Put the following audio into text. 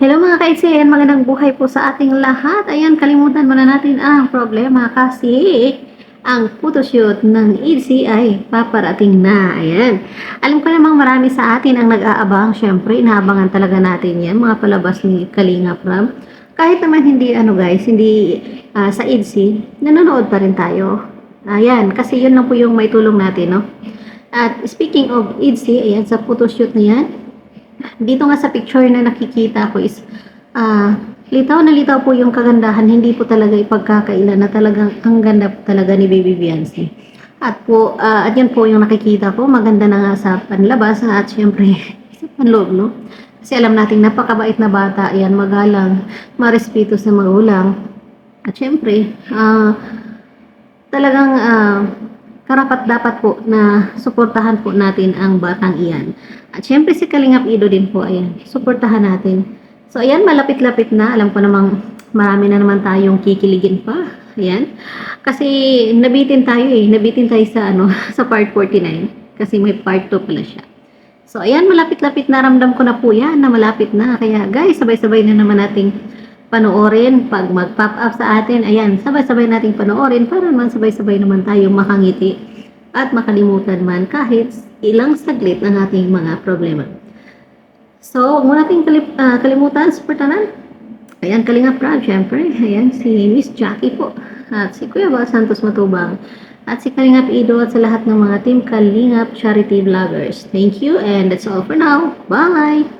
Hello mga ka-Itzy, magandang buhay po sa ating lahat. Ayan, kalimutan muna natin ang problema kasi ang photoshoot ng Itzy ay paparating na. Ayan. Alam ko namang marami sa atin ang nag-aabang. Siyempre, inaabangan talaga natin yan, mga palabas ni Kalinga Prab. Kahit naman hindi, guys, hindi sa Itzy, nanonood pa rin tayo. Ayan, kasi yun lang po yung may tulong natin, no? At speaking of Itzy, ayan, sa photoshoot na yan, dito nga sa picture na nakikita ko is litaw na litaw po yung kagandahan, hindi po talaga ipagkakailan na talagang ang ganda po talaga ni Baby Beyonce. At yan po yung nakikita ko, maganda na nga sa panlabas at syempre sa panloob, no? Kasi alam natin napakabait na bata, yan, magalang, marespeto sa magulang. At syempre, talagang karapat dapat po na suportahan po natin ang batang iyan. At syempre si Kalingap Ido din po, ayan, suportahan natin. So ayan, malapit-lapit na. Alam ko namang marami na naman tayong kikiligin pa. Ayan. Kasi nabitin tayo sa sa part 49 kasi may part 2 pala siya. So ayan, malapit-lapit na, ramdam ko na po yan na malapit na. Kaya guys, sabay-sabay na naman nating panoorin pag mag-pop up sa atin. Ayan, sabay-sabay nating panoorin para naman sabay-sabay naman tayong makangiti at makalimutan man kahit ilang saglit ng ating mga problema. So, huwag mo nating kalimutan, suportahan. Ayan, Kalinga Prab, syempre. Ayan, si Miss Jackie po. At si Kuya Val Santos Matubang. At si Kalingap Ido at sa lahat ng mga team Kalingap Charity Vloggers. Thank you and that's all for now. Bye!